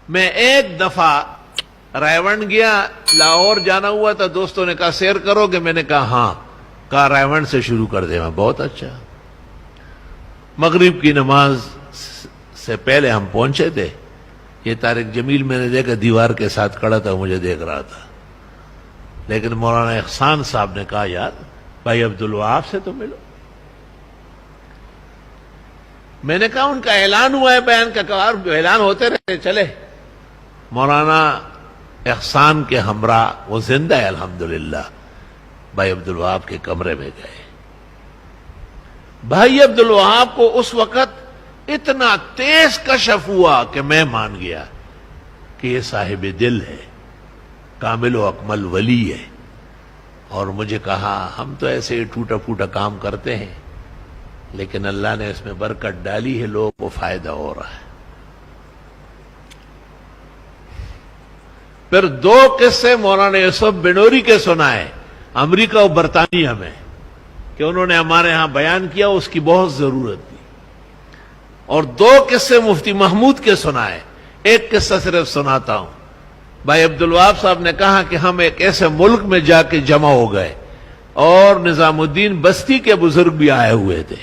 میں ایک دفعہ رائے گیا، لاہور جانا ہوا تھا، دوستوں نے کہا سیر کرو گے؟ میں نے کہا ہاں، کہا رائے سے شروع کر دیں۔ میں بہت اچھا۔ مغرب کی نماز سے پہلے ہم پہنچے تھے، یہ طارق جمیل میں نے دیکھا دیوار کے ساتھ کھڑا تھا، مجھے دیکھ رہا تھا، لیکن مولانا احسان صاحب نے کہا یار بھائی عبدالوہاب سے تو ملو۔ میں نے کہا ان کا اعلان ہوا ہے بیان کا، کہا اعلان ہوتے رہتے چلے۔ مولانا احسان کے ہمراہ، وہ زندہ ہے الحمدللہ، بھائی عبدالوہاب کے کمرے میں گئے۔ بھائی عبدالوہاب کو اس وقت اتنا تیز کشف ہوا کہ میں مان گیا کہ یہ صاحب دل ہے، کامل و اکمل ولی ہے۔ اور مجھے کہا ہم تو ایسے ہی ٹوٹا پھوٹا کام کرتے ہیں، لیکن اللہ نے اس میں برکت ڈالی ہے، لوگوں کو فائدہ ہو رہا ہے۔ پھر دو قصے مولانا یوسف بنوری کے سنائے، امریکہ و برطانیہ میں، کہ انہوں نے ہمارے ہاں بیان کیا، اس کی بہت ضرورت تھی۔ اور دو قصے مفتی محمود کے سنائے۔ ایک قصہ صرف سناتا ہوں۔ بھائی عبدالوہاب صاحب نے کہا کہ ہم ایک ایسے ملک میں جا کے جمع ہو گئے اور نظام الدین بستی کے بزرگ بھی آئے ہوئے تھے،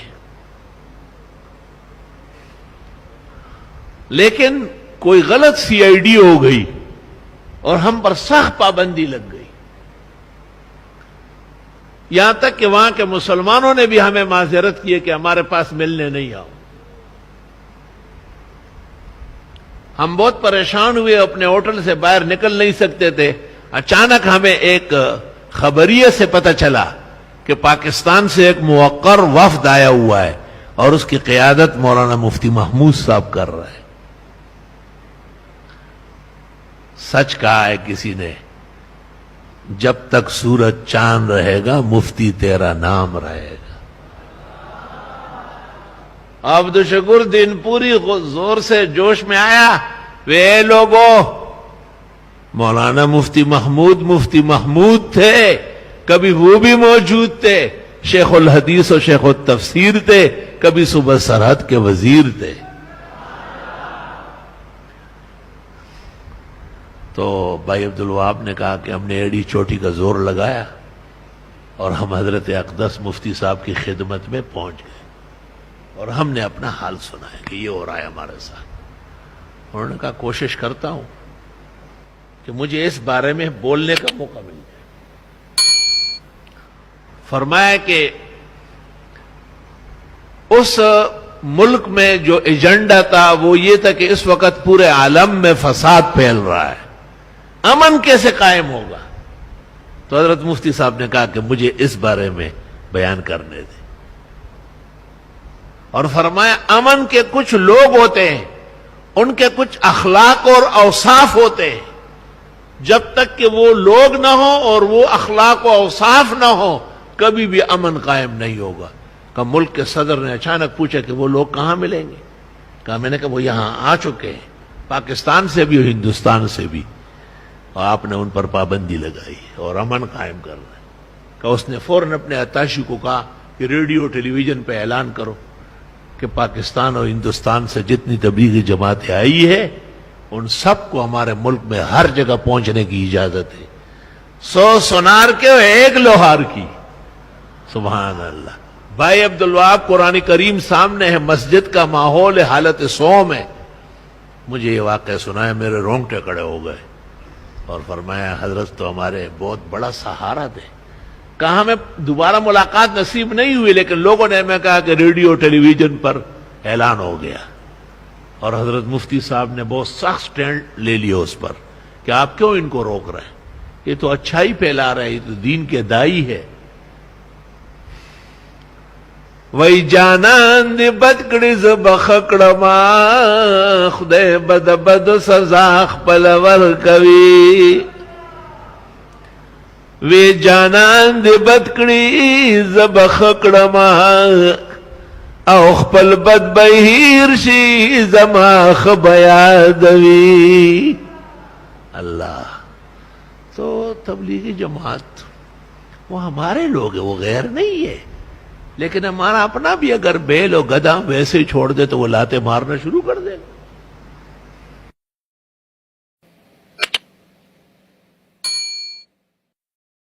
لیکن کوئی غلط سی آئی ڈی ہو گئی اور ہم پر سخت پابندی لگ گئی، یہاں تک کہ وہاں کے مسلمانوں نے بھی ہمیں معذرت کی ہے کہ ہمارے پاس ملنے نہیں آؤ۔ ہم بہت پریشان ہوئے، اپنے ہوٹل سے باہر نکل نہیں سکتے تھے۔ اچانک ہمیں ایک خبریے سے پتہ چلا کہ پاکستان سے ایک موقر وفد آیا ہوا ہے اور اس کی قیادت مولانا مفتی محمود صاحب کر رہا ہے۔ سچ کہا ہے کسی نے، جب تک سورج چاند رہے گا مفتی تیرا نام رہے گا۔ عبد الشکور دن پوری زور سے جوش میں آیا، وے لوگو، مولانا مفتی محمود تھے، کبھی وہ بھی موجود تھے، شیخ الحدیث و شیخ التفسیر تھے، کبھی صوبہ سرحد کے وزیر تھے۔ تو بھائی عبدالوہاب نے کہا کہ ہم نے ایڑی چوٹی کا زور لگایا اور ہم حضرت اقدس مفتی صاحب کی خدمت میں پہنچ گئے اور ہم نے اپنا حال سنایا کہ یہ ہو رہا ہے ہمارے ساتھ۔ انہوں نے کہا کوشش کرتا ہوں کہ مجھے اس بارے میں بولنے کا موقع مل جائے۔ فرمایا کہ اس ملک میں جو ایجنڈا تھا وہ یہ تھا کہ اس وقت پورے عالم میں فساد پھیل رہا ہے، امن کیسے قائم ہوگا؟ تو حضرت مفتی صاحب نے کہا کہ مجھے اس بارے میں بیان کرنے دیں، اور فرمایا امن کے کچھ لوگ ہوتے ہیں، ان کے کچھ اخلاق اور اوصاف ہوتے ہیں، جب تک کہ وہ لوگ نہ ہو اور وہ اخلاق و اوصاف نہ ہو کبھی بھی امن قائم نہیں ہوگا۔ کہ ملک کے صدر نے اچانک پوچھا کہ وہ لوگ کہاں ملیں گے؟ کہا میں نے کہا وہ یہاں آ چکے ہیں، پاکستان سے بھی اور ہندوستان سے بھی، اور آپ نے ان پر پابندی لگائی اور امن قائم کر رہے ہیں۔ کہ اس نے فوراً اپنے اتاشی کو کہا کہ ریڈیو ٹیلی ویژن پہ اعلان کرو کہ پاکستان اور ہندوستان سے جتنی تبلیغی جماعتیں آئی ہے ان سب کو ہمارے ملک میں ہر جگہ پہنچنے کی اجازت ہے، 100 سونار کے اور 1 لوہار کی۔ سبحان اللہ۔ بھائی عبدالوہاب قرآن کریم سامنے ہے، مسجد کا ماحول ہے، حالت صوم ہے۔ مجھے یہ واقعہ سنایا، میرے رونگٹے کھڑے ہو گئے اور فرمایا حضرت تو ہمارے بہت بڑا سہارا تھے۔ کہا ہمیں دوبارہ ملاقات نصیب نہیں ہوئی، لیکن لوگوں نے ہمیں کہا کہ ریڈیو ٹیلی ویژن پر اعلان ہو گیا، اور حضرت مفتی صاحب نے بہت سخت سٹینڈ لے لیا اس پر کہ آپ کیوں ان کو روک رہے ہیں، یہ تو اچھائی پھیلا رہے ہیں، یہ تو دین کے دائی ہے۔ وی جانان دی بدکڑی زبخکڑما خدای بد سزا خپل ورکوي، وی جانان دی بدکڑی زبخکڑما او خپل بد بهیر شي زما خبیادوی۔ اللہ، تو تبلیغی جماعت وہ ہمارے لوگ ہیں، وہ غیر نہیں ہے، لیکن ہمارا اپنا بھی اگر بیل و گدھا ویسے ہی چھوڑ دے تو وہ لاتے مارنا شروع کر دے۔